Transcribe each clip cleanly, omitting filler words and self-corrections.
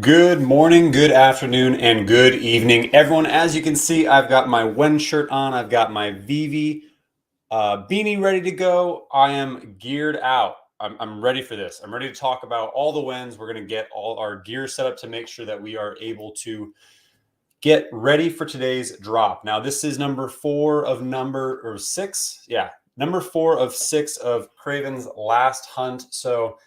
Good morning, good afternoon, and good evening, everyone. As you can see, I've got my Wen shirt on. I've got my Veve beanie ready to go. I am geared out. I'm ready for this. I'm ready to talk about all the Wens. We're going to get all our gear set up to make sure that we are able to get ready for today's drop. Now, this is number 4 of number 6. Yeah, number 4 of 6 of Kraven's last hunt. So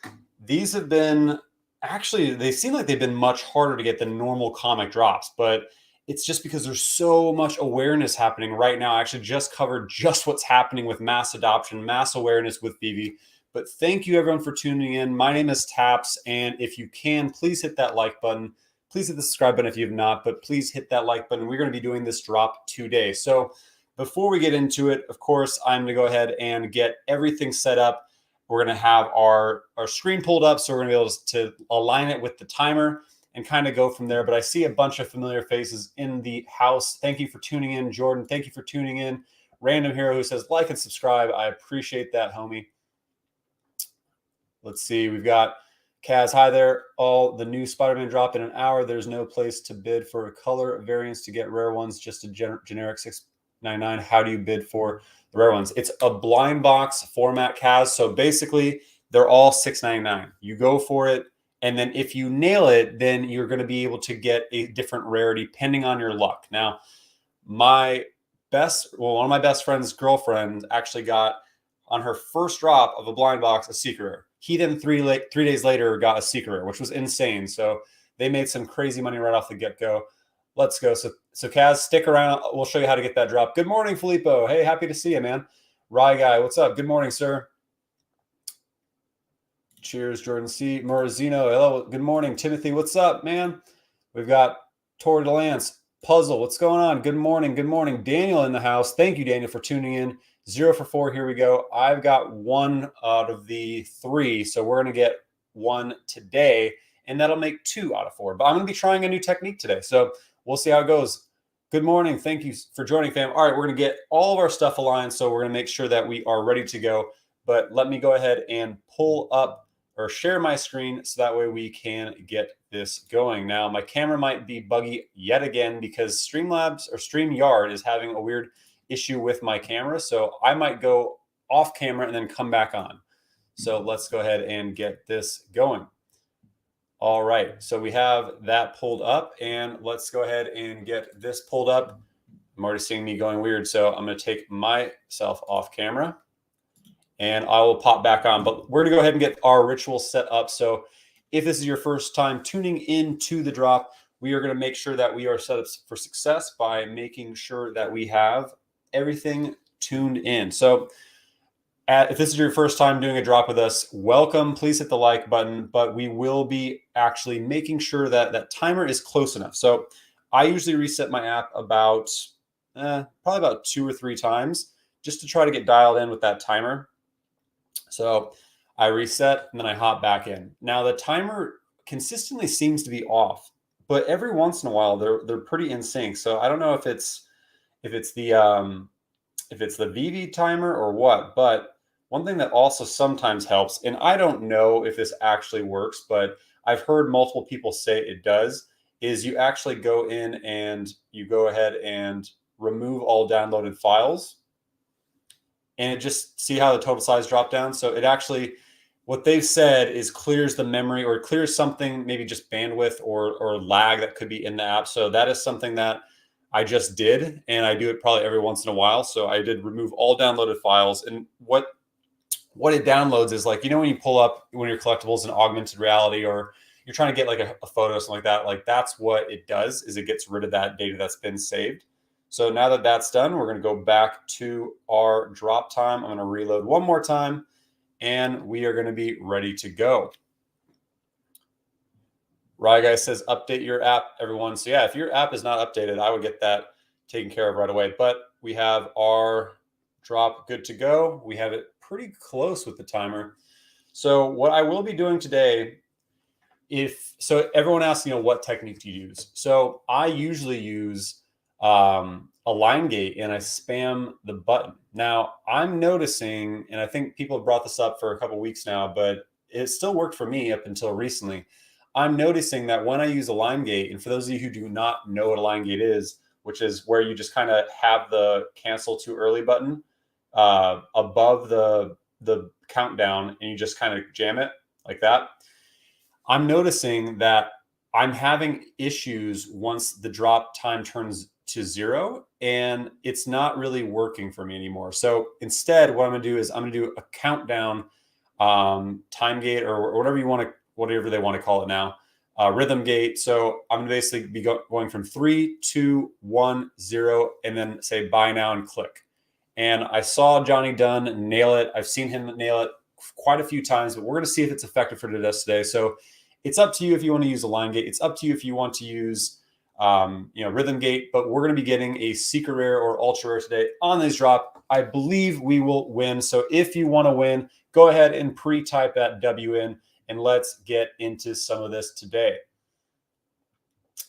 these have been actually, they seem like they've been much harder to get than normal comic drops, but it's just because there's so much awareness happening right now. I actually just covered just what's happening with mass adoption, mass awareness with Veve. But thank you everyone for tuning in. My name is Taps, and if you can, please hit that like button. Please hit the subscribe button if you have not, but please hit that like button. We're going to be doing this drop today. So before we get into it, of course, I'm going to go ahead and get everything set up. We're going to have our screen pulled up, so we're going to be able to align it with the timer and kind of go from there. But I see a bunch of familiar faces in the house. Thank you for tuning in, Jordan. Thank you for tuning in. Random Hero who says like and subscribe. I appreciate that, homie. Let's see. We've got Kaz. Hi there. All the new Spider-Man drop in an hour. There's no place to bid for a color variants to get rare ones. Just a generic 699. How do you bid for the rare ones? It's a blind box format, Kaz. So basically, they're all $6.99. You go for it, and then if you nail it, then you're going to be able to get a different rarity depending on your luck. Now, one of my best friend's girlfriend actually got on her first drop of a blind box a secret rare. He then 3 days later got a secret rare, which was insane. So they made some crazy money right off the get-go. Let's go. So Kaz, stick around. We'll show you how to get that drop. Good morning, Filippo. Hey, happy to see you, man. Rye guy, what's up? Good morning, sir. Cheers, Jordan C. Morazino. Hello. Good morning, Timothy. What's up, man? We've got Tori DeLance. Puzzle. What's going on? Good morning. Good morning. Daniel in the house. Thank you, Daniel, for tuning in. 0 for 4. Here we go. I've got 1 out of the 3. So we're going to get 1 today, and that'll make 2 out of 4. But I'm going to be trying a new technique today. So we'll see how it goes. Good morning. Thank you for joining, fam. All right, we're going to get all of our stuff aligned. So we're going to make sure that we are ready to go. But let me go ahead and pull up or share my screen so that way we can get this going. Now, my camera might be buggy yet again because Streamlabs or StreamYard is having a weird issue with my camera. So I might go off camera and then come back on. So let's go ahead and get this going. All right. So we have that pulled up, and let's go ahead and get this pulled up. I'm already seeing me going weird. So I'm going to take myself off camera, and I will pop back on. But we're going to go ahead and get our ritual set up. So if this is your first time tuning into the drop, we are going to make sure that we are set up for success by making sure that we have everything tuned in. So if this is your first time doing a drop with us, welcome. Please hit the like button, but we will be actually making sure that that timer is close enough. So I usually reset my app about probably about 2 or 3 times just to try to get dialed in with that timer. So I reset and then I hop back in. Now the timer consistently seems to be off, but every once in a while they're pretty in sync. So I don't know if it's the Veve timer or what, but one thing that also sometimes helps, and I don't know if this actually works, but I've heard multiple people say it does, is you actually go in and you go ahead and remove all downloaded files, and it just see how the total size dropped down. So it actually, what they've said is clears the memory or clears something, maybe just bandwidth or lag that could be in the app. So that is something that I just did, and I do it probably every once in a while. So I did remove all downloaded files, and what it downloads is like, when you pull up one of your collectibles in augmented reality, or you're trying to get like a photo or something like that, like that's what it does, is it gets rid of that data that's been saved. So now that that's done, we're going to go back to our drop time. I'm going to reload one more time, and we are going to be ready to go. Rye guy says, update your app, everyone. So yeah, if your app is not updated, I would get that taken care of right away. But we have our drop good to go. We have it pretty close with the timer. So what I will be doing today, so everyone asks, what technique do you use? So I usually use a line gate, and I spam the button. Now I'm noticing, and I think people have brought this up for a couple of weeks now, but it still worked for me up until recently. I'm noticing that when I use a line gate, and for those of you who do not know what a line gate is, which is where you just kind of have the cancel too early button above the countdown, and you just kind of jam it like that. I'm noticing that I'm having issues once the drop time turns to 0, and it's not really working for me anymore. So instead, what I'm going to do is I'm going to do a countdown time gate, or whatever whatever they want to call it now, rhythm gate. So I'm going to basically be going from 3, 2, 1, 0, and then say buy now and click. And I saw Johnny Dunn nail it. I've seen him nail it quite a few times, but we're going to see if it's effective for us today. So it's up to you if you want to use a line gate. It's up to you if you want to use rhythm gate, but we're going to be getting a secret rare or ultra rare today on this drop. I believe we will win. So if you want to win, go ahead and pre-type that W in, and let's get into some of this today.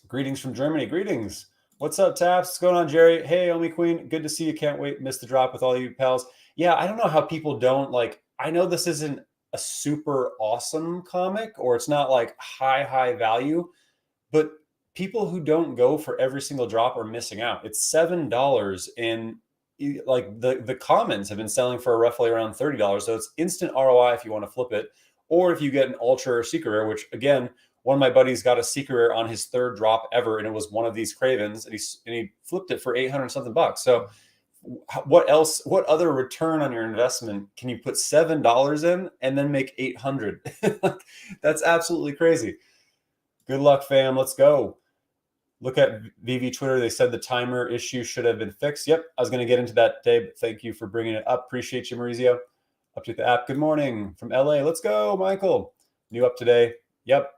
Greetings from Germany. Greetings. What's up, Taps? What's going on, Jerry? Hey, Omi Queen. Good to see you. Can't wait. Miss the drop with all you pals. Yeah, I don't know how people don't like. I know this isn't a super awesome comic, or it's not like high value, but people who don't go for every single drop are missing out. It's $7, and like the commons have been selling for roughly around $30. So it's instant ROI if you want to flip it, or if you get an ultra or secret rare, which again, one of my buddies got a secret rare on his 3rd drop ever, and it was one of these Kravens, and he flipped it for 800 something bucks. So what other return on your investment can you put $7 in and then make 800? That's absolutely crazy. Good luck, fam. Let's go. Look at Veve Twitter. They said the timer issue should have been fixed. Yep, I was going to get into that today, but thank you for bringing it up. Appreciate you, Maurizio. Update the app. Good morning from LA. Let's go, Michael. New up today. Yep.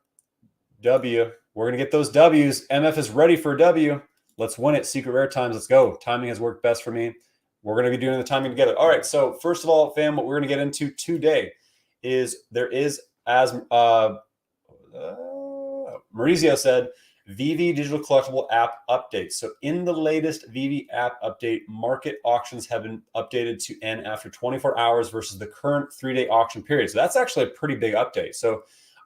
W. We're going to get those W's. MF is ready for a W. Let's win it. Secret rare times. Let's go. Timing has worked best for me. We're going to be doing the timing together. All right. So first of all, fam, what we're going to get into today is there is, as Maurizio said, Veve Digital Collectible app update. So in the latest Veve app update, market auctions have been updated to end after 24 hours versus the current 3-day auction period. So that's actually a pretty big update. So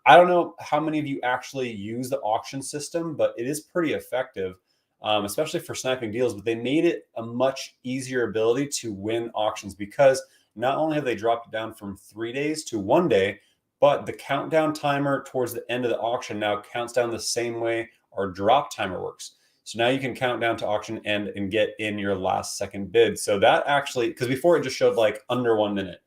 I don't know how many of you actually use the auction system, but it is pretty effective, especially for sniping deals. But they made it a much easier ability to win auctions, because not only have they dropped it down from 3 days to 1 day, but the countdown timer towards the end of the auction now counts down the same way our drop timer works. So now you can count down to auction end and get in your last second bid. So that actually, because before it just showed like under 1 minute,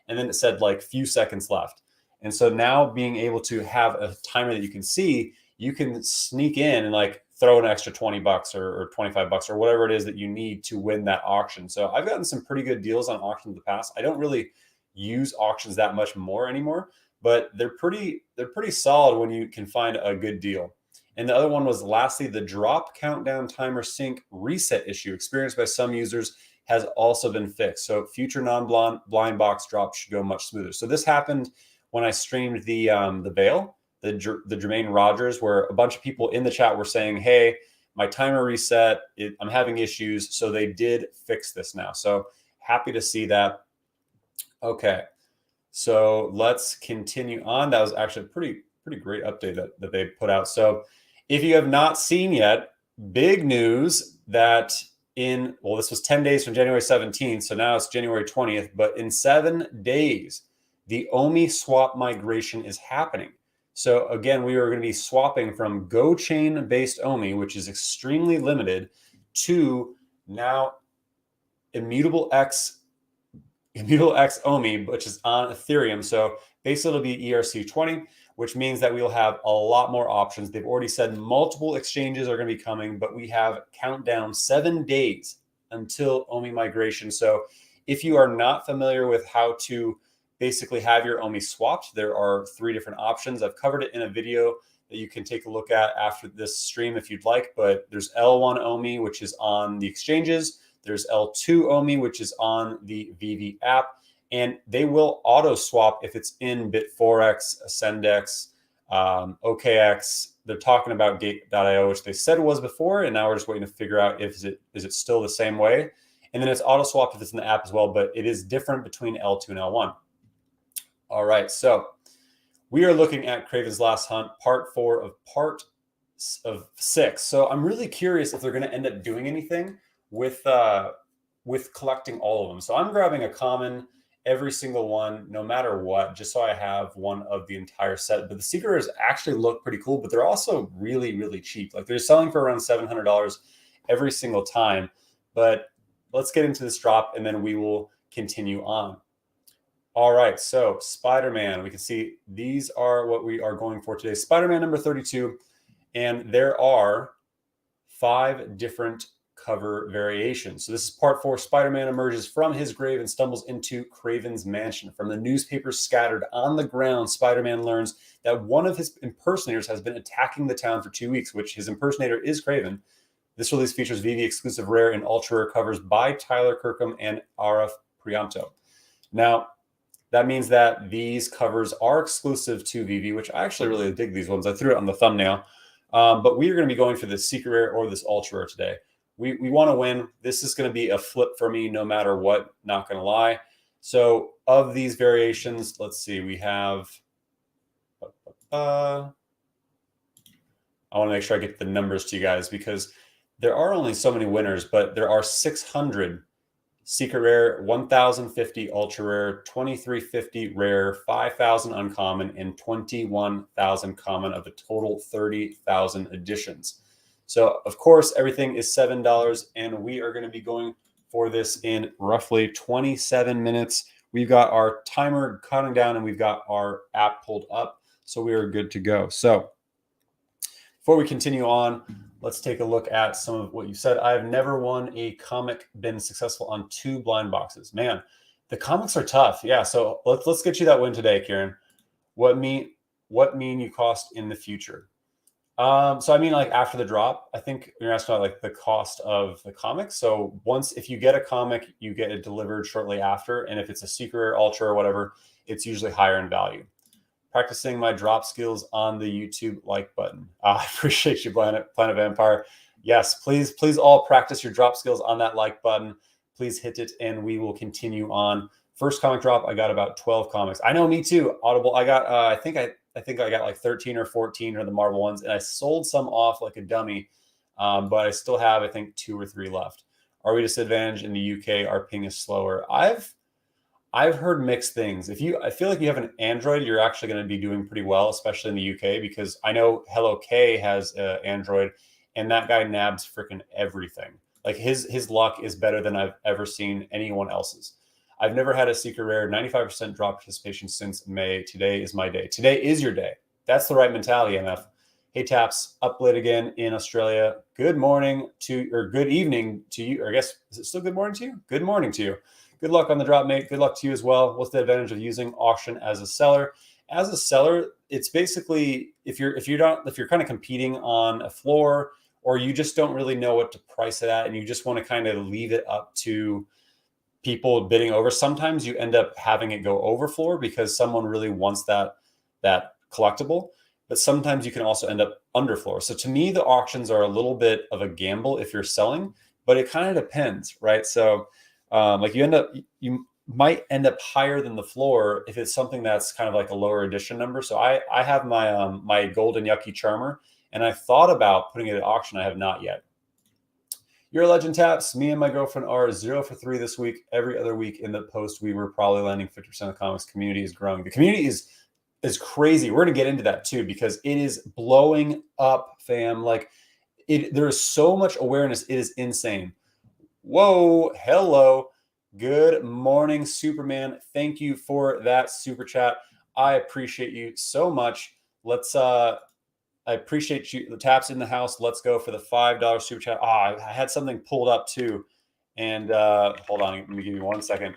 and then it said like few seconds left. And so now being able to have a timer that you can see, you can sneak in and like throw an extra 20 bucks or 25 bucks or whatever it is that you need to win that auction. So I've gotten some pretty good deals on auctions in the past. I don't really use auctions that much more anymore, but they're pretty solid when you can find a good deal. And the other one was, lastly, the drop countdown timer sync reset issue experienced by some users has also been fixed. So future non-blind box drops should go much smoother. So this happened when I streamed the Veil, the Jermaine Rogers, where a bunch of people in the chat were saying, hey, my timer reset, I'm having issues. So they did fix this now. So happy to see that. Okay, so let's continue on. That was actually a pretty great update that they put out. So if you have not seen yet, big news that this was 10 days from January 17th. So now it's January 20th, but in 7 days, the Omi swap migration is happening. So again, we are going to be swapping from Go Chain based Omi, which is extremely limited, to now Immutable X Omi, which is on Ethereum. So basically it'll be ERC20, which means that we'll have a lot more options. They've already said multiple exchanges are going to be coming, but we have countdown 7 days until Omi migration. So if you are not familiar with how to basically have your Omi swapped, there are 3 different options. I've covered it in a video that you can take a look at after this stream if you'd like, but there's L1 Omi, which is on the exchanges. There's L2 Omi, which is on the Veve app, and they will auto swap if it's in Bit4x, Ascendex, OKX. They're talking about Gate.io, which they said it was before, and now we're just waiting to figure out if is it still the same way. And then it's auto swap if it's in the app as well, but it is different between L2 and L1. All right, so We are looking at Kraven's Last Hunt, part 4 of part of 6. So I'm really curious if they're going to end up doing anything with collecting all of them. So I'm grabbing a common every single one, no matter what, just so I have one of the entire set. But the secret rares actually look pretty cool, but they're also really, really cheap. Like they're selling for around $700 every single time. But let's get into this drop and then we will continue on. All right, so Spider-Man, we can see these are what we are going for today. Spider-Man number 32, and there are 5 different cover variations. So this is part 4. Spider-Man emerges from his grave and stumbles into Kraven's mansion. From the newspapers scattered on the ground, Spider-Man learns that one of his impersonators has been attacking the town for 2 weeks, which his impersonator is Kraven. This release features Veve exclusive rare and ultra rare covers by Tyler Kirkham and Ara Prianto. Now, that means that these covers are exclusive to Veve, which I actually really dig these ones. I threw it on the thumbnail. But we are going to be going for this secret rare or this ultra rare today. We want to win. This is going to be a flip for me no matter what, not going to lie. So of these variations, let's see. We have... I want to make sure I get the numbers to you guys because there are only so many winners, but there are 600 secret rare, 1,050 ultra rare, 2,350 rare, 5,000 uncommon, and 21,000 common of a total 30,000 editions. So, of course, everything is $7, and we are going to be going for this in roughly 27 minutes. We've got our timer counting down, and we've got our app pulled up, so we are good to go. So, before we continue on, let's take a look at some of what you said. I have never won a comic, been successful on 2 blind boxes. Man, the comics are tough. Yeah, so let's get you that win today, Kieran. What mean you cost in the future? So I mean, like after the drop, I think you're asking about like the cost of the comic. So if you get a comic, you get it delivered shortly after, and if it's a secret, ultra, or whatever, it's usually higher in value. Practicing my drop skills on the YouTube like button. I appreciate you, Planet Vampire. Yes, please all practice your drop skills on that like button. Please hit it, and we will continue on. First comic drop, I got about 12 comics. I know, me too. Audible, I got. I think I got like 13 or 14 of the Marvel ones, and I sold some off like a dummy. But I still have, I think, 2 or 3 left. Are we disadvantaged in the UK? Our ping is slower. I've heard mixed things. I feel like you have an Android, you're actually going to be doing pretty well, especially in the UK, because I know Hello K has Android, and that guy nabs freaking everything. Like his luck is better than I've ever seen anyone else's. I've never had a secret rare. 95% drop participation since May. Today is my day. Today is your day. That's the right mentality, MF. Hey, Taps, up late again in Australia. Good morning or good evening to you. Or I guess, is it still good morning to you? Good morning to you. Good luck on the drop, mate. Good luck to you as well. What's the advantage of using auction as a seller? As a seller, it's basically if you're kind of competing on a floor, or you just don't really know what to price it at, and you just want to kind of leave it up to people bidding over. Sometimes you end up having it go over floor because someone really wants that collectible. But sometimes you can also end up under floor. So to me, the auctions are a little bit of a gamble if you're selling, but it kind of depends, right? So like you might end up higher than the floor if it's something that's kind of like a lower edition number. So I have my my Golden Yucky Charmer, and I thought about putting it at auction. I have not yet. You're a legend, Taps. Me and my girlfriend are 0 for 3 this week. Every other week in the post, we were probably landing 50% of the comics. Community is growing. The community is crazy. We're going to get into that too, because it is blowing up, fam. Like there is so much awareness. It is insane. Whoa, hello. Good morning, Superman. Thank you for that super chat. I appreciate you so much. I appreciate you. The Taps in the house. Let's go for the $5 super chat. I had something pulled up too. And hold on, let me give you 1 second.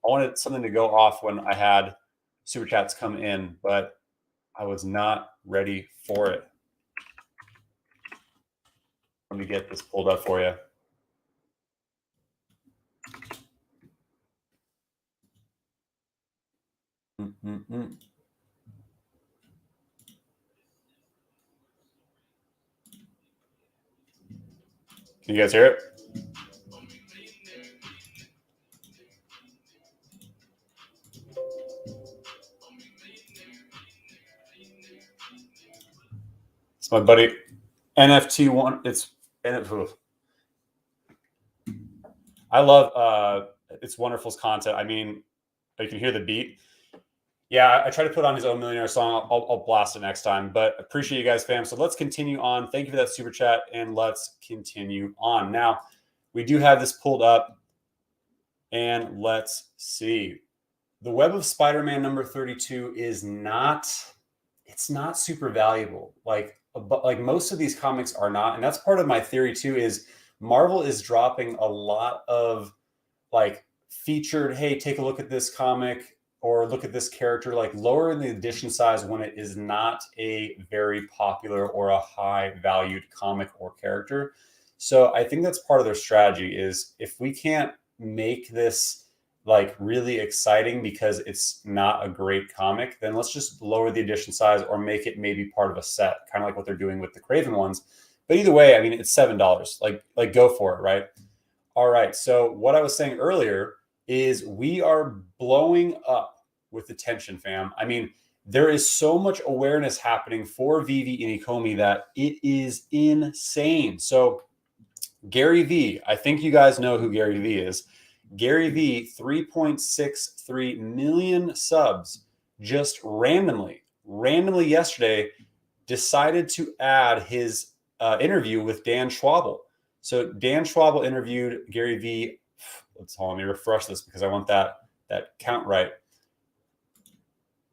I wanted something to go off when I had super chats come in, but I was not ready for it. Let me get this pulled up for you. Can you guys hear it? My buddy NFT one. I love It's Wonderful's content. I mean, you can hear the beat. Yeah, I try to put on his own Millionaire song. I'll blast it next time. But appreciate you guys, fam. So let's continue on. Thank you for that super chat, and let's continue on. Now, we do have this pulled up, and let's see. The Web of Spider-Man number 32 is not. It's not super valuable. Like most of these comics are not, and that's part of my theory too. Is Marvel is dropping a lot of like featured. Hey, take a look at this comic. Or look at this character, like lowering the edition size when it is not a very popular or a high valued comic or character. So I think that's part of their strategy is if we can't make this like really exciting because it's not a great comic, then let's just lower the edition size or make it maybe part of a set, kind of like what they're doing with the Kraven ones. But either way, I mean, it's $7. Like go for it, right? All right. So what I was saying earlier is we are blowing up with attention, fam. I mean, there is so much awareness happening for Veve and Ecomi that it is insane. So Gary V, I think you guys know who Gary V is. Gary V, 3.63 million subs, just randomly yesterday decided to add his interview with Dan Schwabel. So Dan Schwabel interviewed Gary V. Let me refresh this because I want that count right.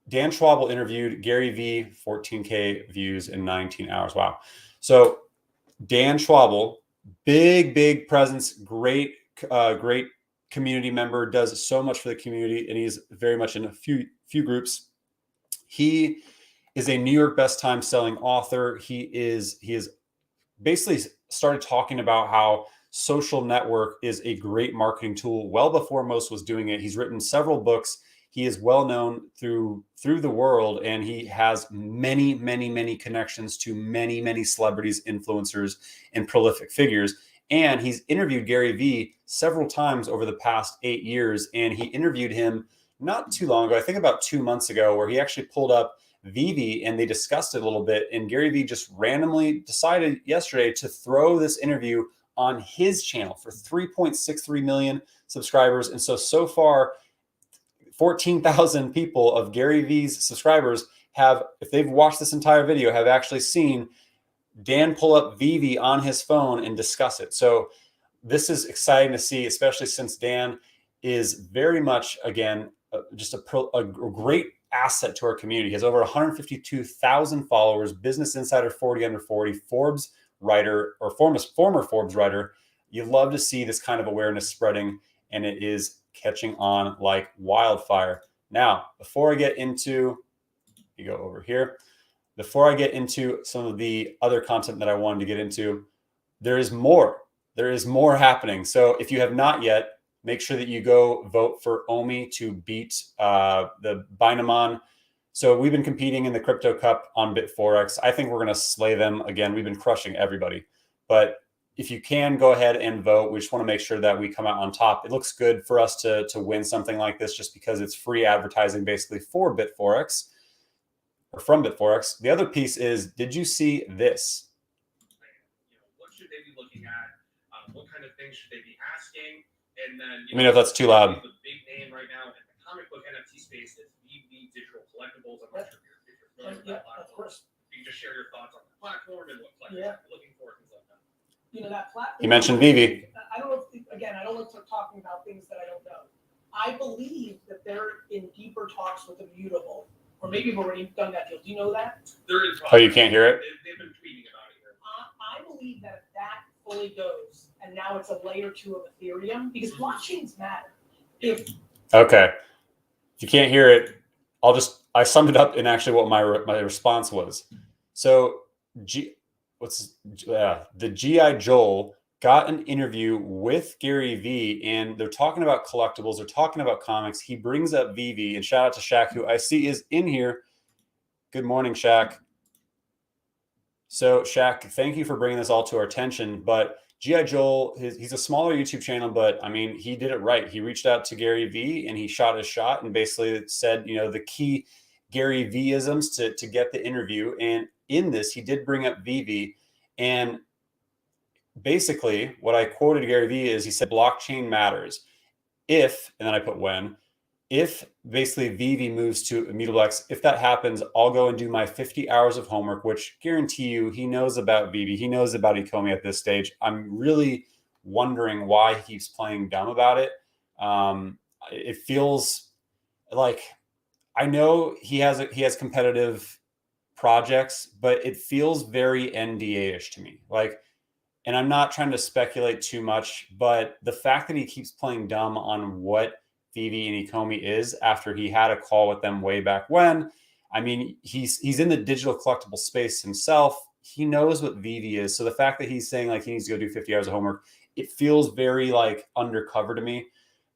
Dan Schwabel interviewed Gary V, 14K views in 19 hours. Wow. So Dan Schwabel, big presence, great community member, does so much for the community, and he's very much in a few groups. He is a New York best time selling author. He is basically started talking about how social network is a great marketing tool well before most was doing it. He's written several books. He is well known through the world, and he has many connections to many celebrities, influencers, and prolific figures. And he's interviewed Gary V several times over the past 8 years. And he interviewed him not too long ago, I think about 2 months ago, where he actually pulled up Veve and they discussed it a little bit. And Gary V just randomly decided yesterday to throw this interview on his channel for 3.63 million subscribers. And so far, 14,000 people of Gary V's subscribers have, if they've watched this entire video, have actually seen Dan pull up Veve on his phone and discuss it. So this is exciting to see, especially since Dan is very much, again, just a great asset to our community. He has over 152,000 followers, Business Insider 40 under 40, Forbes writer, or former Forbes writer. You love to see this kind of awareness spreading, and it is catching on like wildfire. Now, before I get into, you go over here, before I get into some of the other content that I wanted to get into, there is more happening. So if you have not yet, make sure that you go vote for Omi to beat the Binamon. So we've been competing in the Crypto Cup on BitForex. I think we're going to slay them again. We've been crushing everybody. But if you can, go ahead and vote. We just want to make sure that we come out on top. It looks good for us to win something like this just because it's free advertising basically for BitForex or from BitForex. The other piece is, did you see this? What should they be looking at? What kind of things should they be asking? And then, let me know if that's too loud. The big name right now in the comic book NFT space is Veve Collectibles. I'm not sure if you're familiar with that platform. Of course. You can just share your thoughts on the platform and what collectors are looking for, things like that. You know, that platform. He mentioned Veve. I don't know. I don't like talking about things that I don't know. I believe that they're in deeper talks with Immutable, or maybe we've already done that deal. Do you know that? They're in talks. Oh, you can't hear it? They've been tweeting about it here. I believe that if that fully goes, and now it's a layer 2 of Ethereum, because blockchains matter. Okay. If you can't hear it, I summed it up in actually what my response was. So the G.I. Joel got an interview with Gary V, and they're talking about collectibles, they're talking about comics. He brings up Veve, and shout out to Shaq, who I see is in here. Good morning, Shaq. So Shaq, thank you for bringing this all to our attention. But G.I. Joel, he's a smaller YouTube channel, but I mean, he did it right. He reached out to Gary V and he shot his shot and basically said, the key Gary V-isms to get the interview. And in this, he did bring up Veve, and basically what I quoted Gary Vee is, he said, blockchain matters. If, and then I put when, if basically Veve moves to Immutable X, if that happens, I'll go and do my 50 hours of homework, which guarantee you he knows about Veve. He knows about Ecomi at this stage. I'm really wondering why he keeps playing dumb about it. It feels like, I know he has competitive projects, but it feels very NDA-ish to me. Like, and I'm not trying to speculate too much, but the fact that he keeps playing dumb on what Veve and Ecomi is after he had a call with them way back when, I mean, he's in the digital collectible space himself. He knows what Veve is. So the fact that he's saying like he needs to go do 50 hours of homework, it feels very like undercover to me.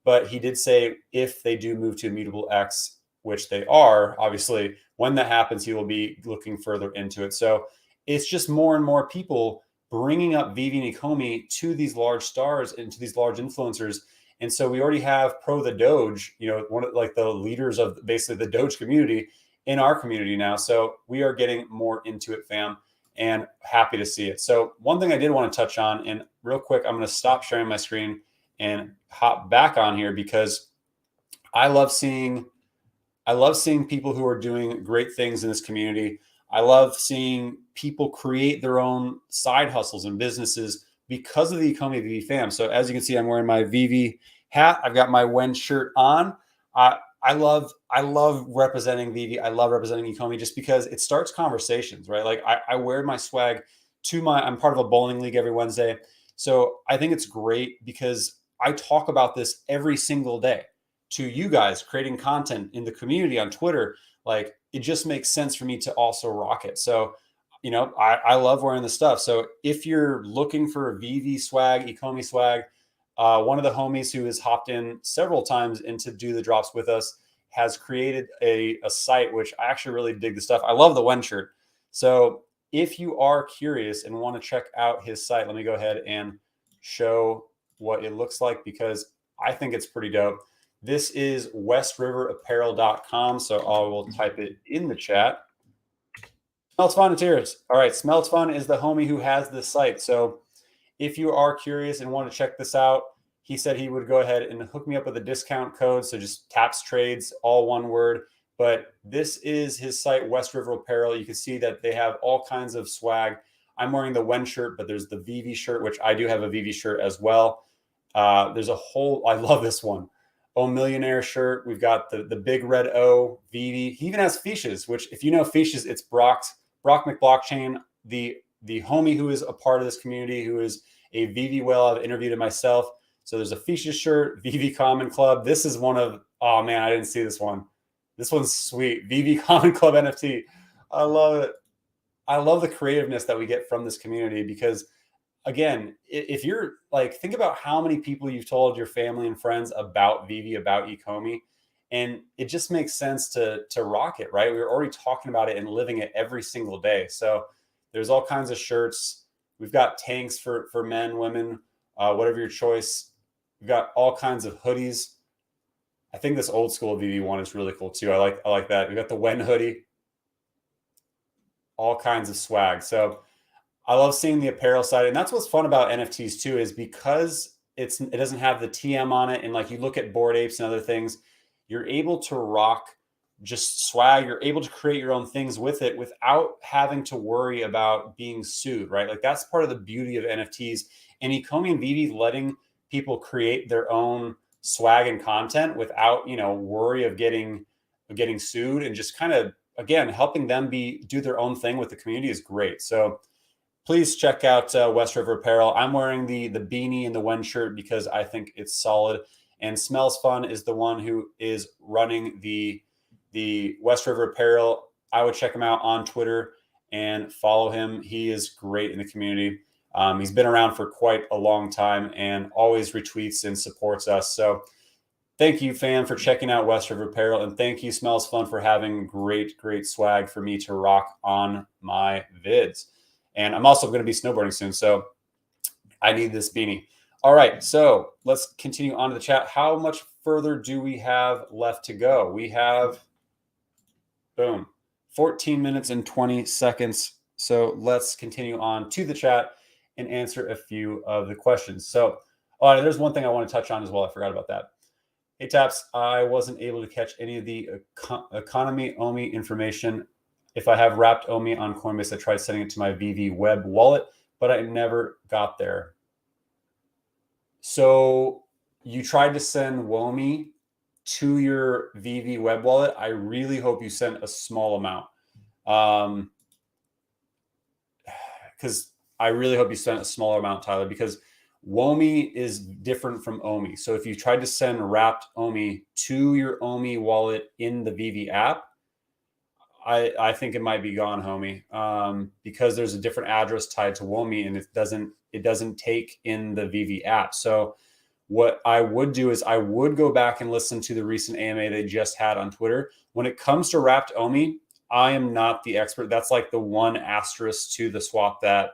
But he did say if they do move to Immutable X, which they are, obviously, when that happens, he will be looking further into it. So it's just more and more people bringing up Veve and Ecomi to these large stars and to these large influencers. And so we already have Pro the Doge, you know, one of like the leaders of basically the Doge community in our community now. So we are getting more into it, fam, and happy to see it. So one thing I did want to touch on, and real quick, I'm going to stop sharing my screen and hop back on here because I love seeing people who are doing great things in this community. I love seeing people create their own side hustles and businesses because of the Ecomi Veve fam. So as you can see, I'm wearing my Veve hat. I've got my Wen shirt on. I love representing Veve. I love representing Ecomi just because it starts conversations, right? Like I wear my swag I'm part of a bowling league every Wednesday. So I think it's great because I talk about this every single day to you guys creating content in the community on Twitter. Like it just makes sense for me to also rock it. So, you know, I love wearing the stuff. So if you're looking for Veve swag, Ecomi swag, one of the homies who has hopped in several times and to do the drops with us has created a site, which I actually really dig the stuff. I love the Wen shirt. So if you are curious and want to check out his site, let me go ahead and show what it looks like because I think it's pretty dope. This is westriverapparel.com. So I will type it in the chat. Smells Fun and Tears. All right. Smells Fun is the homie who has this site. So if you are curious and want to check this out, he said he would go ahead and hook me up with a discount code. So just TapsTrades, all one word. But this is his site, West River Apparel. You can see that they have all kinds of swag. I'm wearing the Wen shirt, but there's the Veve shirt, which I do have a Veve shirt as well. There's a whole, I love this one. Oh Millionaire shirt. We've got the big red O, Veve. He even has Fiches, which if you know Fiches, it's Brock McBlockchain, the homie who is a part of this community, who is a Veve whale. I've interviewed him myself. So there's a Fiches shirt, Veve Common Club. This is one of, oh man, I didn't see this one. This one's sweet. Veve Common Club NFT. I love it. I love the creativeness that we get from this community because, again, if you're like, think about how many people you've told your family and friends about Veve, about Ecomi, and it just makes sense to rock it, right? We're already talking about it and living it every single day. So there's all kinds of shirts. We've got tanks for men, women, whatever your choice. We've got all kinds of hoodies. I think this old school Veve one is really cool too. I like that. We got the Wen hoodie, all kinds of swag. So I love seeing the apparel side, and that's what's fun about NFTs too, is because it doesn't have the TM on it, and like you look at Bored Apes and other things, you're able to rock just swag. You're able to create your own things with it without having to worry about being sued, right? Like that's part of the beauty of NFTs, and Ecomi and Veve letting people create their own swag and content without, you know, worry of getting sued, and just kind of, again, helping them do their own thing with the community is great. So please check out West River Apparel. I'm wearing the beanie and the Wen shirt because I think it's solid. And Smells Fun is the one who is running the West River Apparel. I would check him out on Twitter and follow him. He is great in the community. He's been around for quite a long time and always retweets and supports us. So thank you, fam, for checking out West River Apparel. And thank you, Smells Fun, for having great swag for me to rock on my vids. And I'm also going to be snowboarding soon, so I need this beanie. All right, so let's continue on to the chat. How much further do we have left to go? We have, boom, 14 minutes and 20 seconds So let's continue on to the chat and answer a few of the questions. So there's one thing I want to touch on as well. I forgot about that. Hey, Taps, I wasn't able to catch any of the Ecomi Omi information. If I have wrapped Omi on Coinbase, I tried sending it to my Veve web wallet, but I never got there. So you tried to send WOMI to your Veve web wallet. I really hope you sent a small amount. Because I really hope you sent a smaller amount, Tyler, because WOMI is different from OMI. So if you tried to send wrapped OMI to your OMI wallet in the Veve app, I think it might be gone, homie, because there's a different address tied to WOMI, and it doesn't take in the Veve app. So what I would do is I would go back and listen to the recent AMA they just had on Twitter. When it comes to wrapped OMI, I am not the expert. That's like the one asterisk to the swap that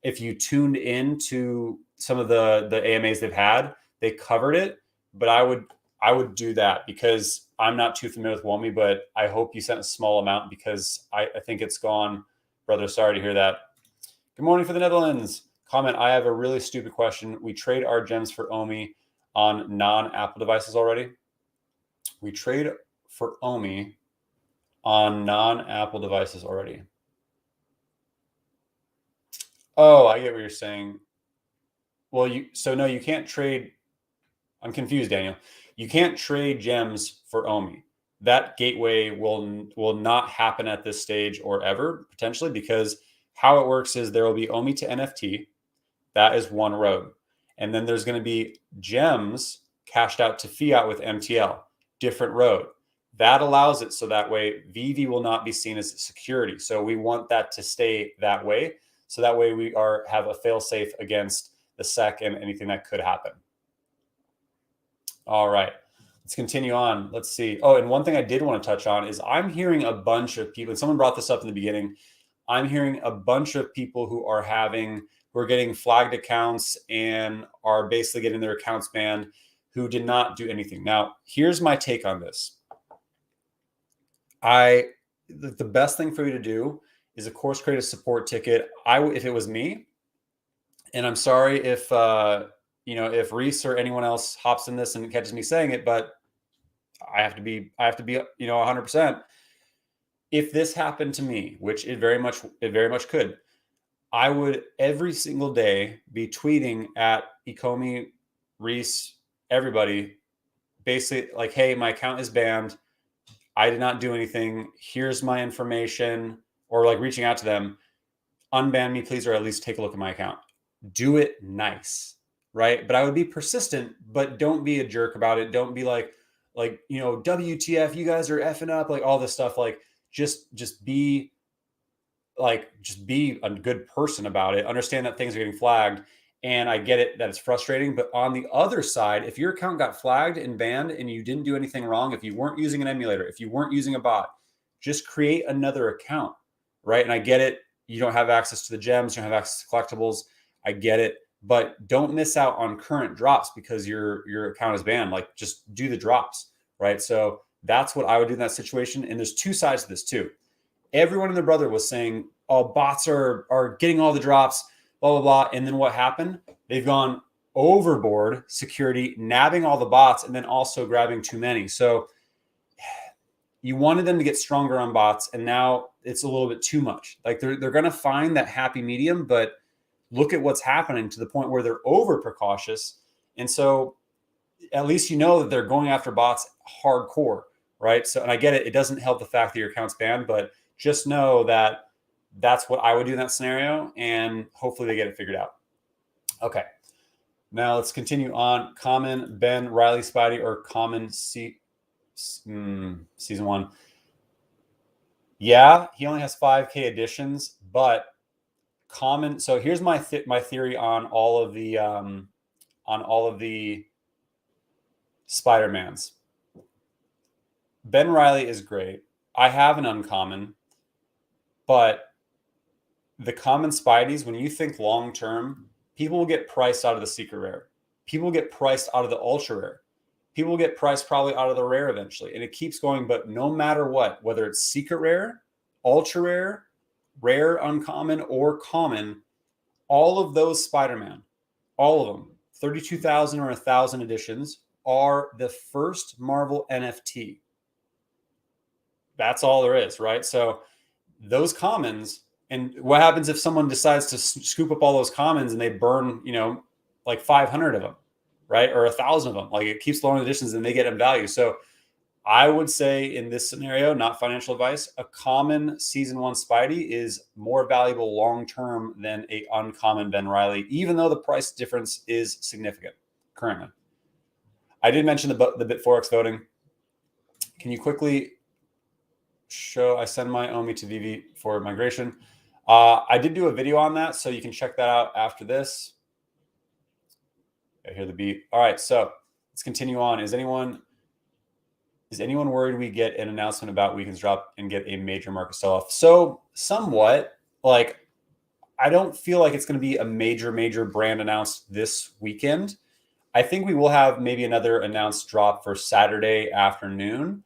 if you tuned in to some of the AMAs they've had, they covered it. But I would do that because I'm not too familiar with WOMI, but I hope you sent a small amount because I think it's gone. Brother, sorry to hear that. Good morning for the Netherlands. Comment, I have a really stupid question. We trade our gems for OMI on non-Apple devices already. We trade for OMI on non-Apple devices already. Oh, I get what you're saying. Well, no, you can't trade. I'm confused, Daniel. You can't trade gems for OMI. That gateway will not happen at this stage or ever, potentially, because how it works is there will be OMI to NFT. That is one road. And then there's going to be gems cashed out to fiat with MTL, different road. That allows it so that way Veve will not be seen as security. So we want that to stay that way. So that way we have a fail-safe against the SEC and anything that could happen. All right, let's continue on. Let's see. Oh, and one thing I did want to touch on is I'm hearing a bunch of people, and someone brought this up in the beginning. I'm hearing a bunch of people who are getting flagged accounts and are basically getting their accounts banned who did not do anything. Now, here's my take on this. The best thing for you to do is, of course, create a support ticket. If it was me, and I'm sorry if if Reese or anyone else hops in this and catches me saying it, but I have to be 100%. If this happened to me, which it very much could, I would every single day be tweeting at Ecomi, Reese, everybody, basically like, hey, my account is banned. I did not do anything. Here's my information, or like reaching out to them, unban me, please, or at least take a look at my account. Do it nice, right? But I would be persistent, but don't be a jerk about it. Don't be like, WTF, you guys are effing up, like all this stuff. Like just be a good person about it. Understand that things are getting flagged. And I get it that it's frustrating. But on the other side, if your account got flagged and banned and you didn't do anything wrong, if you weren't using an emulator, if you weren't using a bot, just create another account, right? And I get it. You don't have access to the gems. You don't have access to collectibles. I get it. But don't miss out on current drops because your account is banned. Like, just do the drops, right? So that's what I would do in that situation. And there's two sides to this too. Everyone and their brother was saying, oh, bots are getting all the drops, blah, blah, blah. And then what happened? They've gone overboard security, nabbing all the bots, and then also grabbing too many. So you wanted them to get stronger on bots, and now it's a little bit too much. Like they're going to find that happy medium, but look at what's happening to the point where they're over precautious. And so at least you know that they're going after bots hardcore, right? So, and I get it. It doesn't help the fact that your account's banned, but just know that that's what I would do in that scenario, and hopefully they get it figured out. Okay. Now let's continue on. Common, Ben, Riley, Spidey, or Common season 1. Yeah, he only has 5K additions, but Common. So here's my theory on all of the Spider-Mans. Ben Riley is great. I have an uncommon, but the common Spideys, when you think long term, people will get priced out of the secret rare. People will get priced out of the ultra rare. People will get priced probably out of the rare eventually. And it keeps going. But no matter what, whether it's secret rare, ultra rare, rare, uncommon, or common, all of those Spider-Man, all of them, 32,000 or 1,000 editions, are the first Marvel NFT. That's all there is, right? So those commons, and what happens if someone decides to scoop up all those commons and they burn, like 500 of them, right? Or 1,000 of them, like it keeps lowering editions and they get in value. So I would say in this scenario, not financial advice, a common season 1 Spidey is more valuable long-term than a uncommon Ben Reilly, even though the price difference is significant currently. I did mention the BitForex voting. Can you quickly show I send my Omi to Veve for migration? I did do a video on that, so you can check that out after this. I hear the beat. All right, so let's continue on. Is anyone worried we get an announcement about Weekend's Drop and get a major market sell-off? So somewhat, like, I don't feel like it's going to be a major brand announced this weekend. I think we will have maybe another announced drop for Saturday afternoon.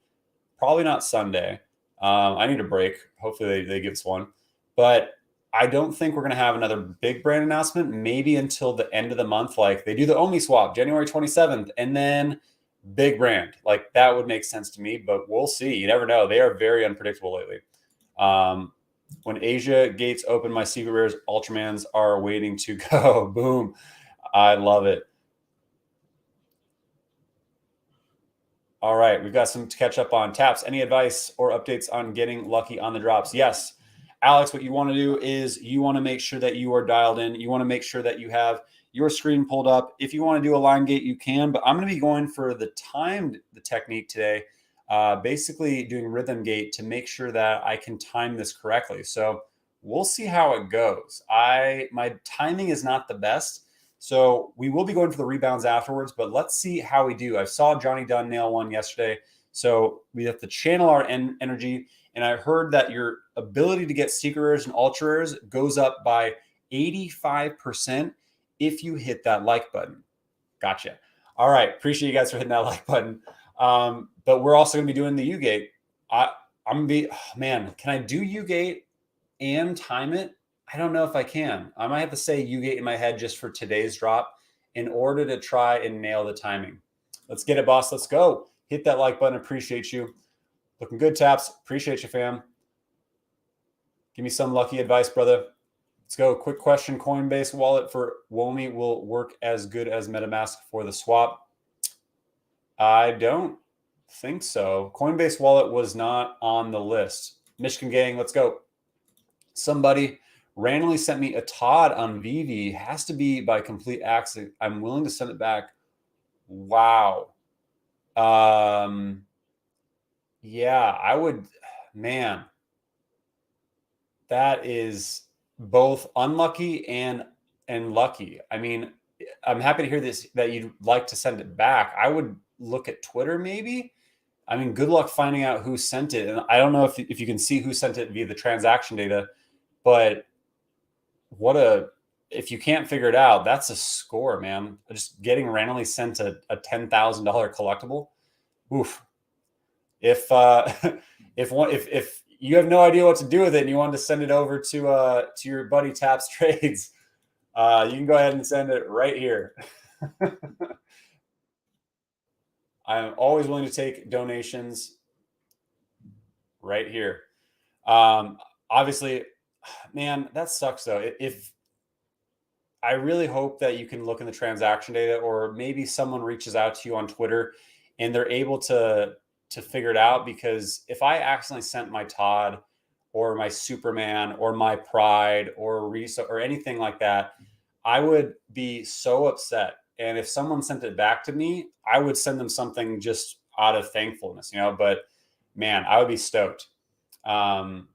Probably not Sunday. I need a break. Hopefully they give us one. But I don't think we're going to have another big brand announcement maybe until the end of the month. Like they do the Omi swap January 27th and then big brand. Like that would make sense to me, but we'll see. You never know. They are very unpredictable lately. When Asia gates open, my secret rares Ultramans are waiting to go. Boom. I love it. All right, we've got some to catch up on. Taps, any advice or updates on getting lucky on the drops? Yes. Alex, what you want to do is you want to make sure that you are dialed in. You want to make sure that you have your screen pulled up. If you want to do a line gate, you can, but I'm going to be going for the technique today, basically doing rhythm gate to make sure that I can time this correctly. So we'll see how it goes. My timing is not the best. So we will be going for the rebounds afterwards, but let's see how we do. I saw Johnny Dunn nail one yesterday. So we have to channel our energy. And I heard that your ability to get secret rares and ultra rares goes up by 85% if you hit that like button. Gotcha. All right. Appreciate you guys for hitting that like button. But we're also going to be doing the U-Gate. I'm going to be, man, can I do U-Gate and time it? I don't know if I can. I might have to say U-Gate in my head just for today's drop in order to try and nail the timing. Let's get it, boss. Let's go. Hit that like button. Appreciate you. Looking good, Taps. Appreciate you, fam. Give me some lucky advice, brother. Let's go. Quick question. Coinbase wallet for Womi will work as good as MetaMask for the swap. I don't think so. Coinbase wallet was not on the list. Michigan gang, let's go. Somebody randomly sent me a Todd on Veve. Has to be by complete accident. I'm willing to send it back. Wow. Yeah, I would, man. That is both unlucky and lucky. I mean, I'm happy to hear this that you'd like to send it back. I would look at Twitter maybe. I mean, good luck finding out who sent it. And I don't know if you can see who sent it via the transaction data, but if you can't figure it out, that's a score, man. Just getting randomly sent a $10,000 collectible. Oof. If you have no idea what to do with it and you want to send it over to your buddy TapsTrades, you can go ahead and send it right here. I am always willing to take donations right here. Obviously, man, that sucks though. If I really hope that you can look in the transaction data, or maybe someone reaches out to you on Twitter and they're able to figure it out, because if I accidentally sent my Todd or my Superman or my Pride or Risa or anything like that, I would be so upset. And if someone sent it back to me, I would send them something just out of thankfulness, but man, I would be stoked. Wow.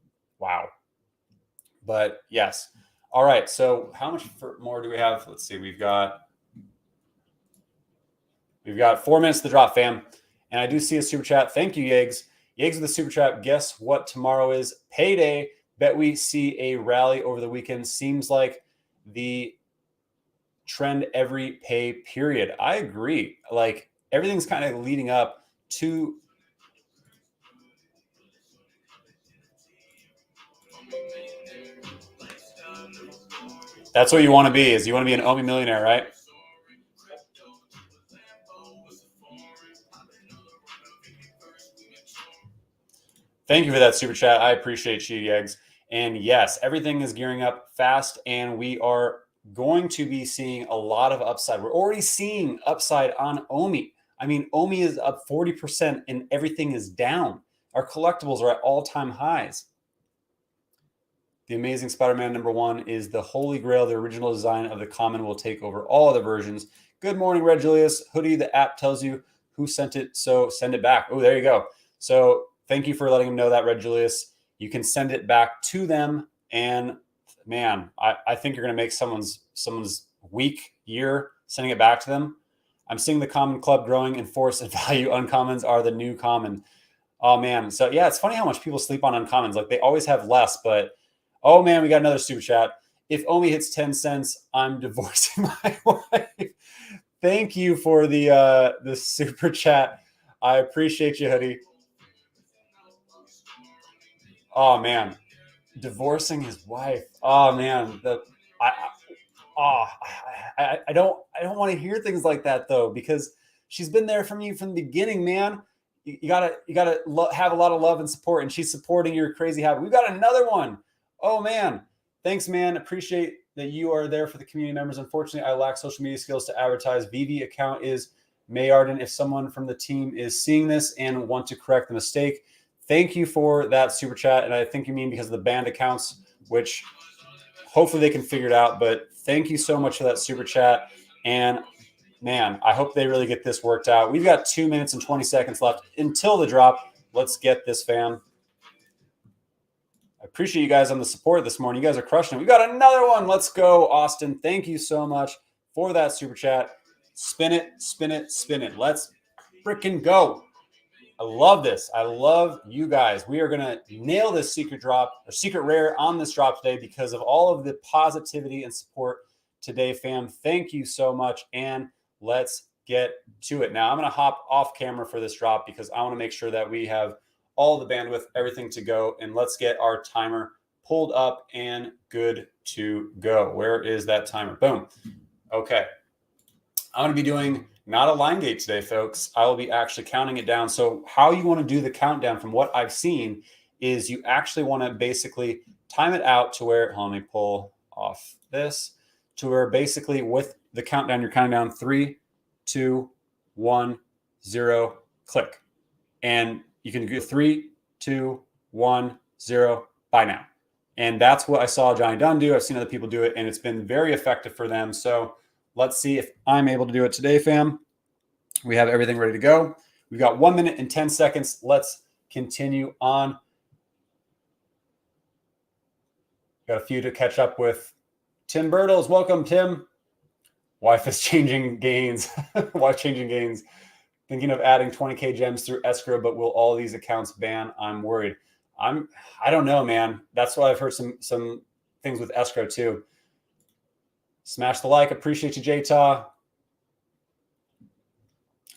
But yes. All right. So how much more do we have? Let's see. We've got 4 minutes to drop, fam. And I do see a super chat. Thank you, Yegs. Yegs with the super chat. Guess what tomorrow is? Payday. Bet we see a rally over the weekend. Seems like the trend every pay period. I agree. Like everything's kind of leading up to. That's what you want to be, is you want to be an Omi millionaire, right? Thank you for that super chat. I appreciate you, Yegs. And yes, everything is gearing up fast, and we are going to be seeing a lot of upside. We're already seeing upside on Omi. I mean, Omi is up 40% and everything is down. Our collectibles are at all-time highs. The Amazing Spider-Man #1 is the holy grail. The original design of the common will take over all other versions. Good morning, Red Julius. Hoodie, the app tells you who sent it, so send it back. Oh, there you go. So thank you for letting them know that, Red Julius. You can send it back to them. And man, I think you're going to make someone's week, year, sending it back to them. I'm seeing the common club growing in force and value. Uncommons are the new common. Oh, man. So, yeah, it's funny how much people sleep on uncommons. Like, they always have less, but oh, man, we got another super chat. If Omi hits 10 cents, I'm divorcing my wife. Thank you for the super chat. I appreciate you, hoodie. Oh, man. Divorcing his wife. Oh, man. I don't want to hear things like that, though, because she's been there from you from the beginning, man. You gotta have a lot of love and support, and she's supporting your crazy habit. We've got another one. Oh, man. Thanks, man. Appreciate that you are there for the community members. Unfortunately, I lack social media skills to advertise. Veve account is Mayarden. If someone from the team is seeing this and want to correct the mistake, thank you for that super chat. And I think you mean because of the banned accounts, which hopefully they can figure it out. But thank you so much for that super chat. And man, I hope they really get this worked out. We've got 2 minutes and 20 seconds left until the drop. Let's get this, fam. I appreciate you guys on the support this morning. You guys are crushing it. We got another one. Let's go, Austin. Thank you so much for that super chat. Spin it, spin it, spin it. Let's freaking go. I love this. I love you guys. We are going to nail this secret drop or secret rare on this drop today because of all of the positivity and support today, fam. Thank you so much. And let's get to it. Now, I'm going to hop off camera for this drop because I want to make sure that we have all the bandwidth, everything to go. And let's get our timer pulled up and good to go. Where is that timer? Boom. Okay. I'm going to be doing not a line gate today, folks. I will be actually counting it down. So how you want to do the countdown from what I've seen is you actually want to basically time it out to where, hold on, let me pull off this, to where basically with the countdown, you're counting down 3, 2, 1, 0, click. And you can go 3, 2, 1, 0, bye now. And that's what I saw Johnny Dunn do. I've seen other people do it, and it's been very effective for them. So let's see if I'm able to do it today, fam. We have everything ready to go. We've got 1 minute and 10 seconds. Let's continue on. Got a few to catch up with. Tim Birtles, welcome, Tim. Wife is changing gains. Wife changing gains. Thinking of adding 20K gems through escrow, but will all these accounts ban? I'm worried. I don't know, man. That's why I've heard some things with escrow too. Smash the like. Appreciate you, J-Taw.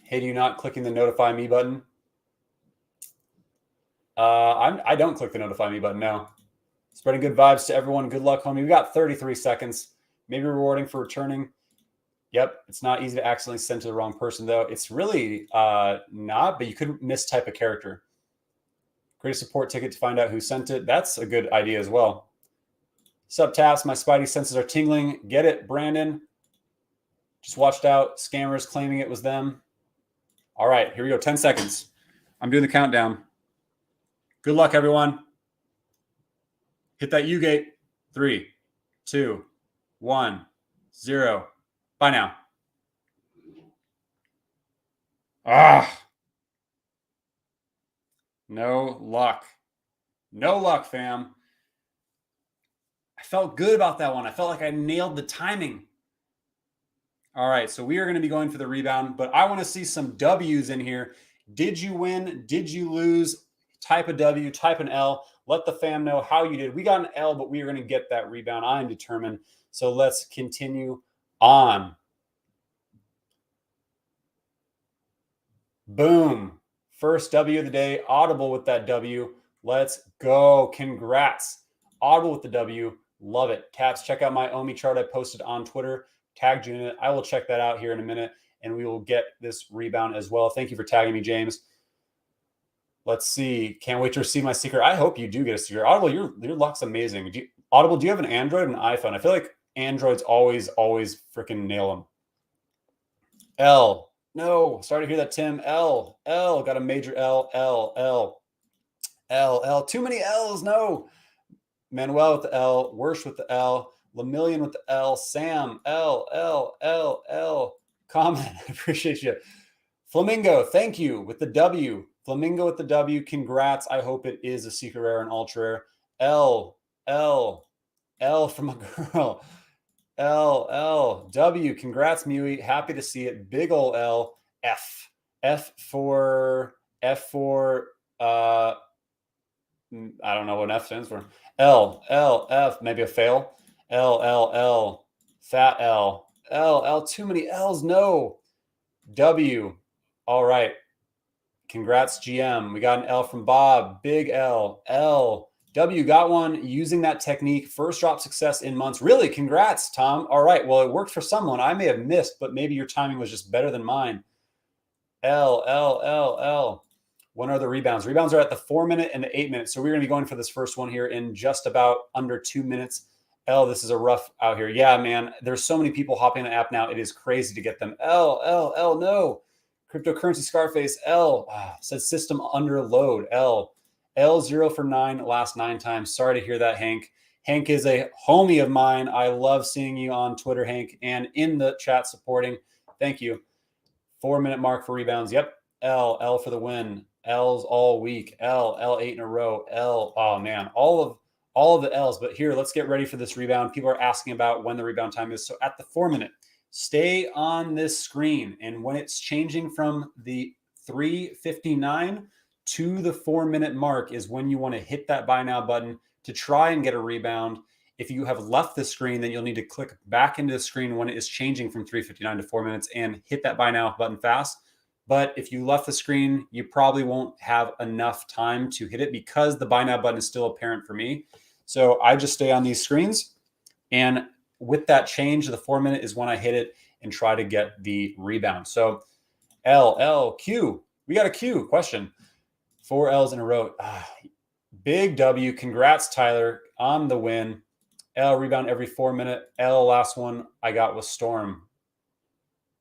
Hate you not clicking the notify me button. I don't click the notify me button now. Spreading good vibes to everyone. Good luck, homie. We got 33 seconds. Maybe rewarding for returning. Yep, it's not easy to accidentally send to the wrong person, though. It's really not, but you could mistype a character. Create a support ticket to find out who sent it. That's a good idea as well. Sup, Taps. My spidey senses are tingling. Get it, Brandon. Just watched out. Scammers claiming it was them. All right, here we go. 10 seconds. I'm doing the countdown. Good luck, everyone. Hit that U-gate. 3, 2, 1, 0. Bye now. No luck. No luck, fam. I felt good about that one. I felt like I nailed the timing. All right, so we are going to be going for the rebound, but I want to see some W's in here. Did you win? Did you lose? Type a W, type an L. Let the fam know how you did. We got an L, but we are going to get that rebound. I'm determined. So let's continue on. Boom. First W of the day. Audible with that W. Let's go. Congrats. Audible with the W. Love it. Taps, check out my Omi chart I posted on Twitter. Tag you in it. I will check that out here in a minute, and we will get this rebound as well. Thank you for tagging me, James. Let's see. Can't wait to receive my secret. I hope you do get a secret. Audible, your luck's amazing. Audible, do you have an Android and an iPhone? I feel like Androids always freaking nail them. L. No. Sorry to hear that, Tim. L. Got a major L. L. Too many L's. No. Manuel with the L. Worsh with the L. Lemillion with the L. Sam. L. Comment. I appreciate you. Flamingo. Thank you with the W. Flamingo with the W. Congrats. I hope it is a secret rare and ultra rare. L from a girl. W. Congrats, Mewy. Happy to see it. Big ol' L. F for I don't know what F stands for. F, maybe a fail. L. Fat L. Too many L's. No. W. All right. Congrats, GM. We got an L from Bob. Big L. W got one using that technique. First drop success in months. Really? Congrats, Tom. All right. Well, it worked for someone. I may have missed, but maybe your timing was just better than mine. L. When are the rebounds? Rebounds are at the 4 minute and the 8 minute. So we're going to be going for this first one here in just about under 2 minutes. L, this is a rough out here. Yeah, man. There's so many people hopping on the app now. It is crazy to get them. L, no. Cryptocurrency Scarface, L. Says system under load, L 0 for 9, last 9 times. Sorry to hear that, Hank. Hank is a homie of mine. I love seeing you on Twitter, Hank, and in the chat supporting. Thank you. 4 minute mark for rebounds. Yep. L for the win. L's all week. L 8 in a row. L. Oh man, all of the L's. But here, let's get ready for this rebound. People are asking about when the rebound time is. So at the 4 minute, stay on this screen. And when it's changing from the 3:59 to the 4 minute mark is when you want to hit that buy now button to try and get a rebound. If you have left the screen, then you'll need to click back into the screen when it is changing from 3:59 to 4 minutes and hit that buy now button fast. But if you left the screen, you probably won't have enough time to hit it because the buy now button is still apparent for me. So I just stay on these screens. And with that change, the 4 minute is when I hit it and try to get the rebound. So Q. We got a Q question. 4 L's in a row. Big W. Congrats, Tyler, on the win. L rebound every 4 minute. L last one I got was Storm.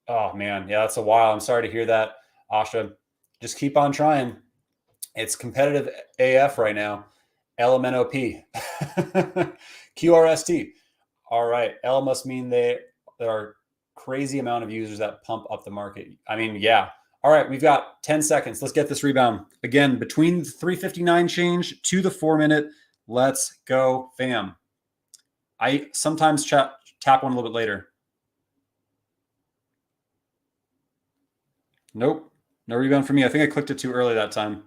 Oh man, yeah, that's a while. I'm sorry to hear that, Asha. Just keep on trying. It's competitive AF right now. LMNOP. QRST. All right. L must mean there are crazy amount of users that pump up the market. I mean, yeah. All right, we've got 10 seconds. Let's get this rebound. Again, between the 3:59 change to the 4 minute. Let's go, fam. I sometimes tap one a little bit later. Nope. No rebound for me. I think I clicked it too early that time.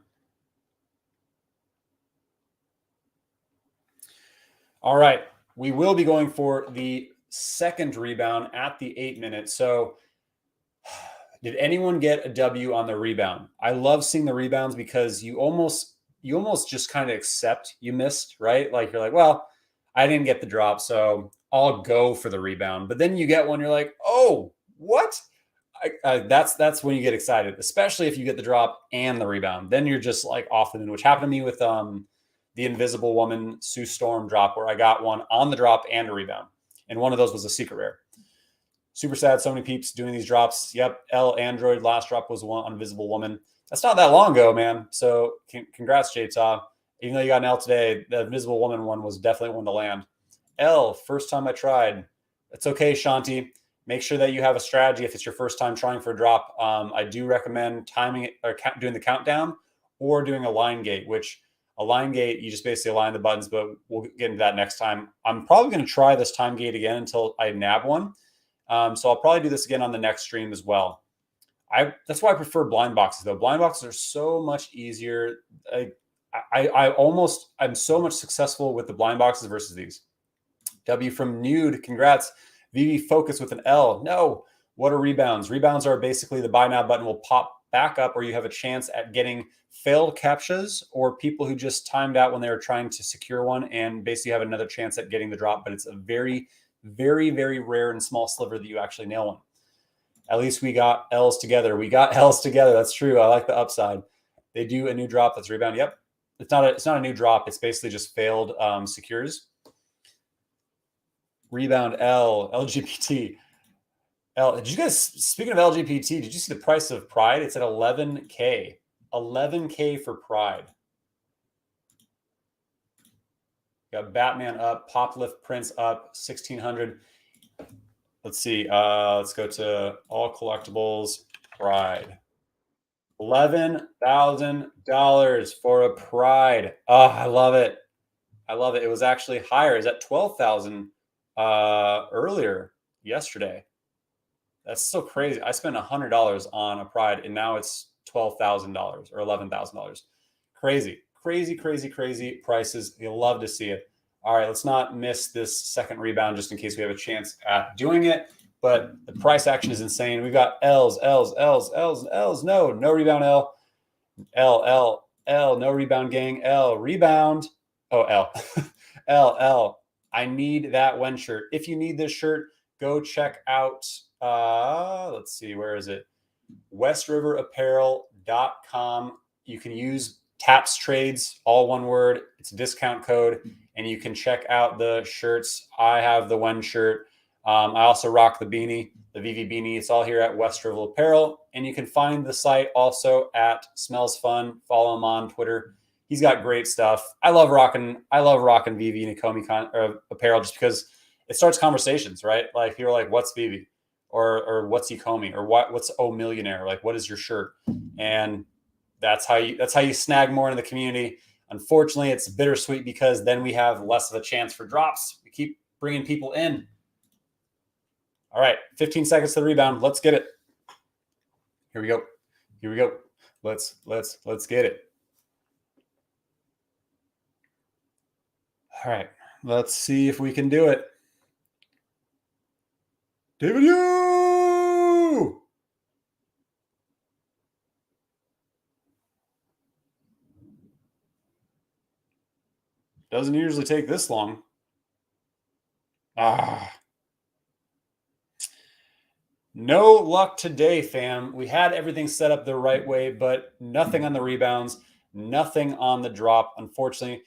All right. We will be going for the second rebound at the 8 minute. So did anyone get a W on the rebound? I love seeing the rebounds because you almost just kind of accept you missed, right? Like you're like, well, I didn't get the drop, so I'll go for the rebound. But then you get one, you're like, oh, what? That's when you get excited, especially if you get the drop and the rebound. Then you're just like off the moon, which happened to me with the Invisible Woman Sue Storm drop, where I got one on the drop and a rebound. And one of those was a secret rare. Super sad. So many peeps doing these drops. Yep. L Android last drop was one on Invisible Woman. That's not that long ago, man. So congrats, J-Taw. Even though you got an L today, the Invisible Woman one was definitely one to land. L, first time I tried. It's okay, Shanti. Make sure that you have a strategy if it's your first time trying for a drop. I do recommend timing it or doing the countdown or doing a line gate, which a line gate, you just basically align the buttons, but we'll get into that next time. I'm probably going to try this time gate again until I nab one. So I'll probably do this again on the next stream as well. That's why I prefer blind boxes though. Blind boxes are so much easier. I'm so much successful with the blind boxes versus these. W from Nude, congrats. VV Focus with an L. No, what are rebounds? Rebounds are basically the buy now button will pop backup where you have a chance at getting failed captchas or people who just timed out when they were trying to secure one, and basically have another chance at getting the drop. But it's a very, very, very rare and small sliver that you actually nail one. At least we got L's together. We got L's together. That's true. I like the upside. They do a new drop that's rebound. Yep. It's not a new drop. It's basically just failed secures. Rebound L, LGBT. L. Did you guys, speaking of LGBT, did you see the price of Pride? It's at 11K. 11K for Pride. Got Batman up, Poplift Prince up, 1,600. Let's see. Let's go to all collectibles. Pride. $11,000 for a Pride. Oh, I love it. I love it. It was actually higher. It's at 12,000 earlier yesterday. That's so crazy. I spent $100 on a Pride, and now it's $12,000 or $11,000. Crazy, crazy, crazy, crazy prices. You'll love to see it. All right, let's not miss this second rebound just in case we have a chance at doing it. But the price action is insane. We've got L's, L's, L's, L's, L's. No rebound L. L, L, L, no rebound gang. L, rebound. Oh, L. L, L. I need that one shirt. If you need this shirt, go check out, let's see, where is it? westriverapparel.com. You can use TapsTrades, all one word. It's a discount code, and you can check out the shirts. I have the one shirt. I also rock the beanie, the Veve beanie. It's all here at West River Apparel, and you can find the site also at Smells Fun. Follow him on Twitter. He's got great stuff. I love rocking Veve and Ecomi apparel just because it starts conversations, right? Like you're like, what's Veve? Or what's Ecomi? Or what's Oh Millionaire? Like, what is your shirt? And that's how you snag more into the community. Unfortunately, it's bittersweet because then we have less of a chance for drops. We keep bringing people in. All right, 15 seconds to the rebound. Let's get it. Here we go. Here we go. Let's get it. All right, let's see if we can do it. David, you! Doesn't usually take this long. No luck today, fam. We had everything set up the right way, but nothing on the rebounds, nothing on the drop. Unfortunately,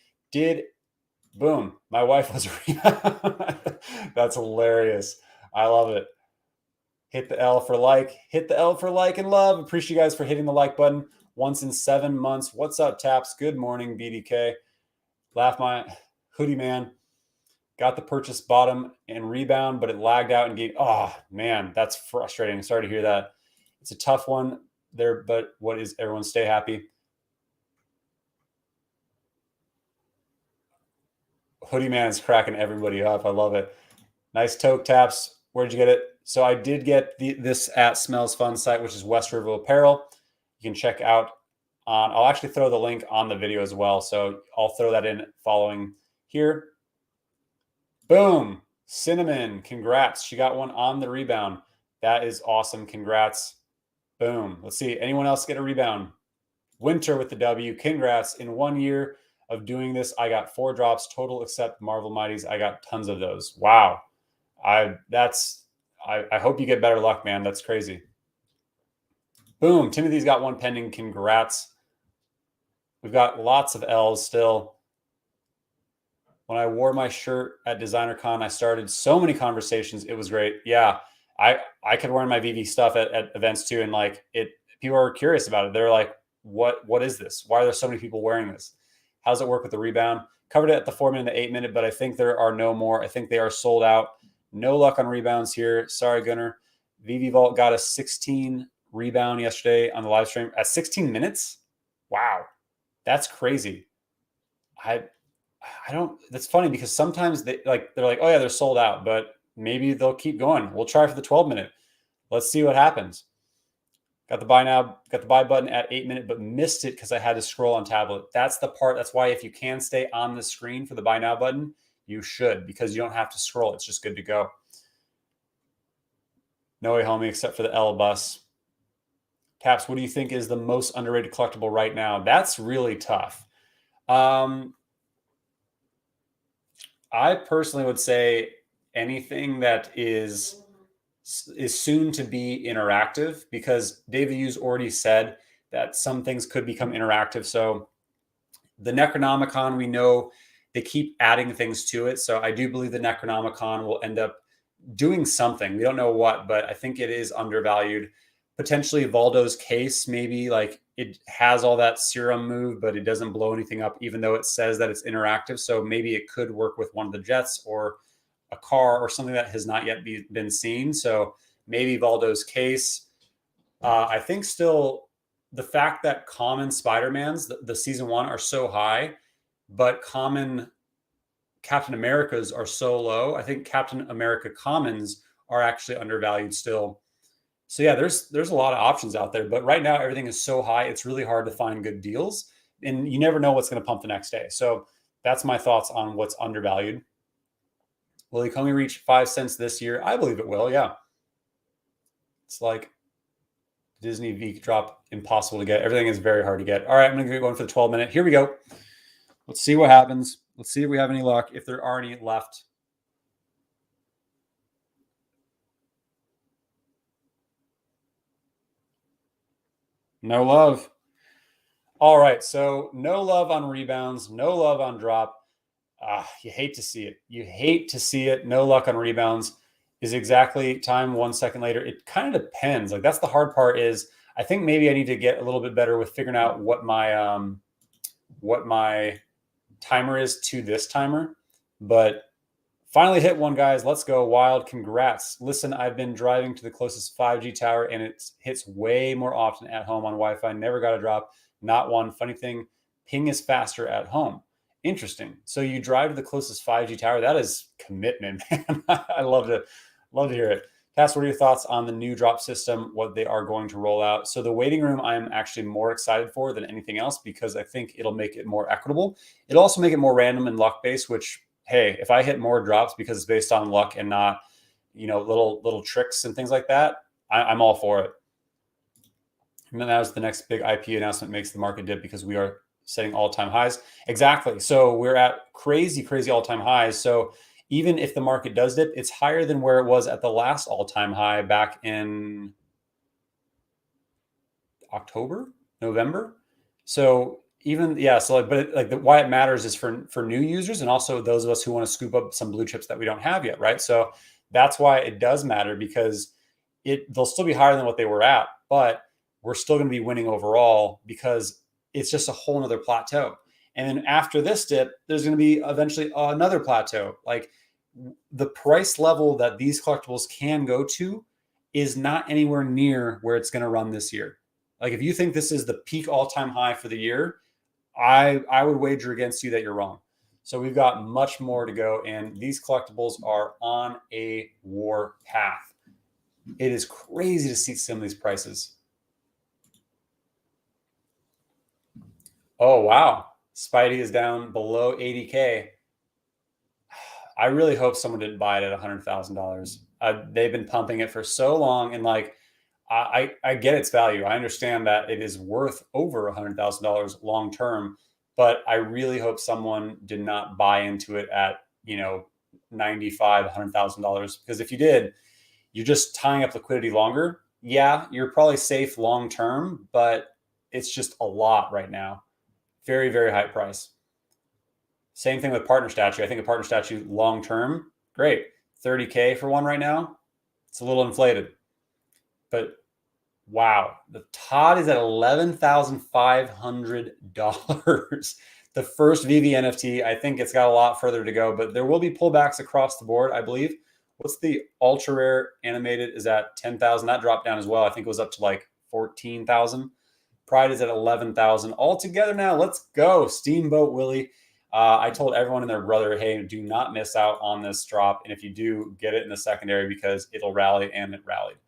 boom. My wife was a rebound. That's hilarious. I love it. Hit the L for like. Hit the L for like and love. Appreciate you guys for hitting the like button once in 7 months. What's up, Taps? Good morning, BDK. Laugh my hoodie man. Got the purchase bottom and rebound, but it lagged out and gave. Oh, man, that's frustrating. Sorry to hear that. It's a tough one there, but what is everyone stay happy? Hoodie man is cracking everybody up. I love it. Nice toque, Taps. Where'd you get it? So I did get this at Smells Fun site, which is West River Apparel. You can check out on. I'll actually throw the link on the video as well. So I'll throw that in following here. Boom. Cinnamon. Congrats. She got one on the rebound. That is awesome. Congrats. Boom. Let's see. Anyone else get a rebound? Winter with the W. Congrats. In 1 year of doing this, I got 4 drops total except Marvel Mighties. I got tons of those. Wow. I hope you get better luck, man. That's crazy. Boom. Timothy's got one pending. Congrats. We've got lots of L's still. When I wore my shirt at DesignerCon, I started so many conversations. It was great. Yeah. I could wear my Veve stuff at events too. And like people are curious about it. They're like, what is this? Why are there so many people wearing this? How does it work with the rebound? Covered it at the 4-minute and the 8-minute, but I think there are no more. I think they are sold out. No luck on rebounds here. Sorry, Gunnar. Veve Vault got a 16 rebound yesterday on the live stream at 16 minutes. Wow. That's crazy. I don't, that's funny because sometimes they're like, oh yeah, they're sold out, but maybe they'll keep going. We'll try for the 12-minute. Let's see what happens. Got the buy button at 8-minute, but missed it because I had to scroll on tablet. That's the part. That's why if you can stay on the screen for the buy now button, you should, because you don't have to scroll. It's just good to go. No way, homie, except for the L bus. Taps, what do you think is the most underrated collectible right now? That's really tough. I personally would say anything that is soon to be interactive, because David Hughes already said that some things could become interactive. So the Necronomicon, we know they keep adding things to it. So I do believe the Necronomicon will end up doing something. We don't know what, but I think it is undervalued. Potentially Valdo's case, maybe like it has all that serum move, but it doesn't blow anything up, even though it says that it's interactive. So maybe it could work with one of the jets or a car or something that has not yet been seen. So maybe Valdo's case. I think still the fact that common Spider-Mans, the season 1, are so high, but common Captain Americas are so low. I think Captain America commons are actually undervalued still. So yeah, there's a lot of options out there, but right now everything is so high, it's really hard to find good deals, and you never know what's going to pump the next day. So that's my thoughts on what's undervalued. Will Ecomi reach 5 cents this year? I believe it will. Yeah, it's like Disney Veve Drop, impossible to get. Everything is very hard to get. All right, I'm going to get going for the 12-minute. Here we go. Let's see what happens. Let's see if we have any luck, if there are any left. No love. All right, so no love on rebounds, no love on drop. You hate to see it. You hate to see it. No luck on rebounds. Is exactly time 1 second later. It kind of depends. Like that's the hard part. Is I think maybe I need to get a little bit better with figuring out what my timer is to this timer. But finally hit one, guys. Let's go wild. Congrats. Listen, I've been driving to the closest 5G tower, and it hits way more often at home on Wi-Fi. Never got a drop. Not one. Funny thing, ping is faster at home. Interesting. So you drive to the closest 5G tower. That is commitment, man. I love to hear it. Cass, what are your thoughts on the new drop system, what they are going to roll out? So the waiting room, I'm actually more excited for than anything else, because I think it'll make it more equitable. It'll also make it more random and luck-based, which, hey, if I hit more drops because it's based on luck and not, little tricks and things like that, I'm all for it. And then that was the next big IP announcement, makes the market dip because we are setting all-time highs. Exactly. So we're at crazy, crazy all-time highs. So even if the market does dip, it's higher than where it was at the last all-time high back in October, November. So even, yeah, so why it matters is for new users, and also those of us who want to scoop up some blue chips that we don't have yet, right? So that's why it does matter, because they'll still be higher than what they were at, but we're still going to be winning overall, because it's just a whole nother plateau. And then after this dip, there's going to be eventually another plateau. Like the price level that these collectibles can go to is not anywhere near where it's going to run this year. Like if you think this is the peak all-time high for the year, I would wager against you that you're wrong. So we've got much more to go, and these collectibles are on a war path. It is crazy to see some of these prices. Oh, wow. Spidey is down below 80K. I really hope someone didn't buy it at $100,000. They've been pumping it for so long, and I get its value. I understand that it is worth over $100,000 long term, but I really hope someone did not buy into it at $95,000, $100,000, because if you did, you're just tying up liquidity longer. Yeah, you're probably safe long term, but it's just a lot right now. Very, very high price. Same thing with partner statue. I think a partner statue long term, great. 30K for one right now. It's a little inflated. But wow, the Todd is at $11,500. The first Veve NFT. I think it's got a lot further to go, but there will be pullbacks across the board, I believe. What's the ultra rare animated is at 10,000. That dropped down as well. I think it was up to like 14,000. Pride is at 11,000 altogether now. Let's go. Steamboat Willie. I told everyone and their brother, hey, do not miss out on this drop. And if you do, get it in the secondary, because it'll rally, and it rallied.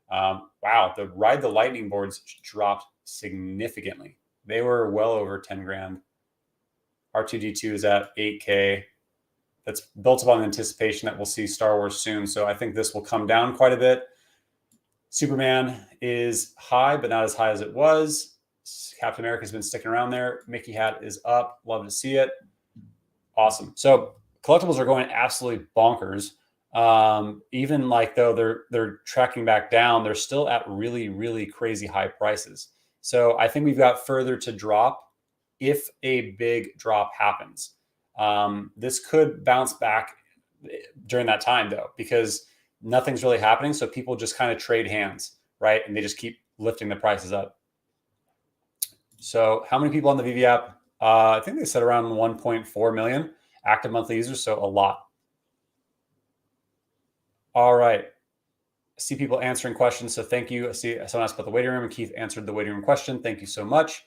Wow. The Ride the Lightning boards dropped significantly. They were well over 10 grand. R2D2 is at 8K. That's built upon the anticipation that we'll see Star Wars soon. So I think this will come down quite a bit. Superman is high, but not as high as it was. Captain America has been sticking around there. Mickey hat is up. Love to see it. Awesome. So collectibles are going absolutely bonkers. Even like though they're tracking back down, they're still at really, really crazy high prices. So I think we've got further to drop if a big drop happens. This could bounce back during that time though, because nothing's really happening. So people just kind of trade hands, right? And they just keep lifting the prices up. So how many people on the Veve app? I think they said around 1.4 million active monthly users. So a lot. All right. I see people answering questions. So thank you. I see someone asked about the waiting room and Keith answered the waiting room question. Thank you so much.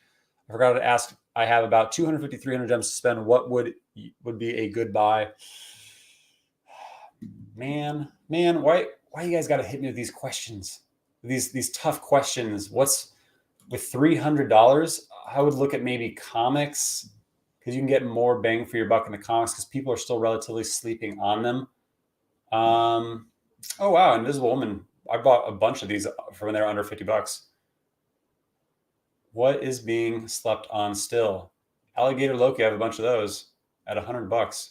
I forgot to ask, I have about 250, 300 gems to spend. What would be a good buy? Man, why you guys got to hit me with these questions? These tough questions. What's with $300? I would look at maybe comics because you can get more bang for your buck in the comics because people are still relatively sleeping on them. Oh wow, Invisible Woman. I bought a bunch of these for when they're under $50. What is being slept on still? Alligator Loki. I have a bunch of those at $100.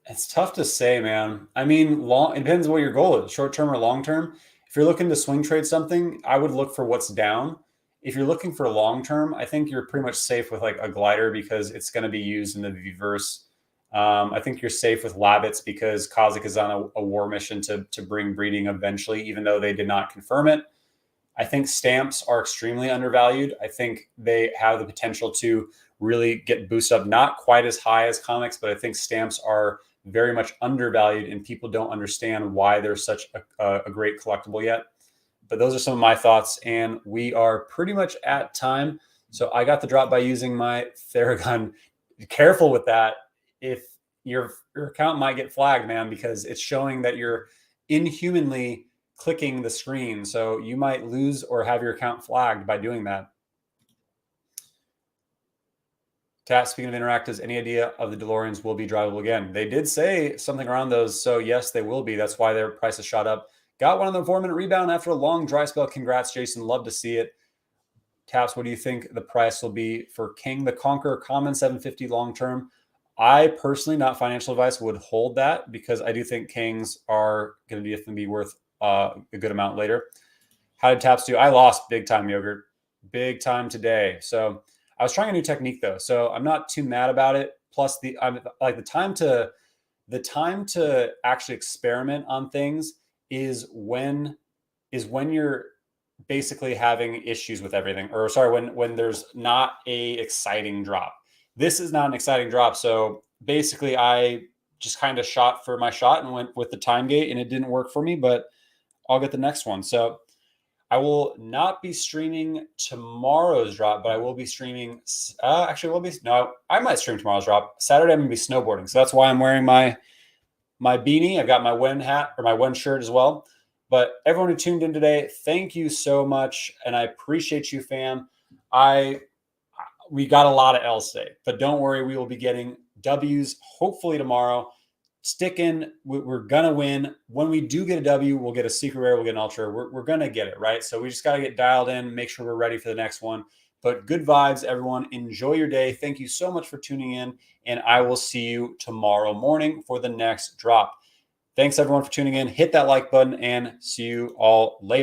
It's tough to say, man. I mean, it depends what your goal is, short term or long term. If you're looking to swing trade something, I would look for what's down. If you're looking for long term, I think you're pretty much safe with like a glider because it's going to be used in the Veveverse. I think you're safe with Labbits because Kazik is on a war mission to bring breeding eventually, even though they did not confirm it. I think stamps are extremely undervalued. I think they have the potential to really get boosted up, not quite as high as comics, but I think stamps are very much undervalued and people don't understand why they're such a great collectible yet. But those are some of my thoughts and we are pretty much at time. So I got the drop by using my Theragun. Be careful with that. If your account might get flagged, man, because it's showing that you're inhumanly clicking the screen. So you might lose or have your account flagged by doing that. Speaking of interactives, any idea of the DeLoreans will be drivable again? They did say something around those. So yes, they will be. That's why their prices shot up. Got one on the 4-minute rebound after a long dry spell. Congrats, Jason. Love to see it. Taps, what do you think the price will be for King the Conqueror Common 750 long-term? I personally, not financial advice, would hold that because I do think Kings are going to be worth a good amount later. How did Taps do? I lost big time, Yogurt. Big time today. So I was trying a new technique though, so I'm not too mad about it. Plus, the time to actually experiment on things is when you're basically having issues with everything, or sorry, when there's not a exciting drop. This is not an exciting drop, so basically I just kind of shot for my shot and went with the time gate, and it didn't work for me, but I'll get the next one. So I will not be streaming tomorrow's drop, but I will be streaming. I might stream tomorrow's drop. Saturday I'm gonna be snowboarding, so that's why I'm wearing my beanie. I've got my WEN hat or my WEN shirt as well. But everyone who tuned in today, thank you so much, and I appreciate you, fam. We got a lot of L's today, but don't worry, we will be getting W's hopefully tomorrow. Stick in. We're going to win. When we do get a W, we'll get a secret rare, we'll get an ultra. We're going to get it, right? So we just got to get dialed in, make sure we're ready for the next one. But good vibes, everyone. Enjoy your day. Thank you so much for tuning in, and I will see you tomorrow morning for the next drop. Thanks, everyone, for tuning in. Hit that like button, and see you all later.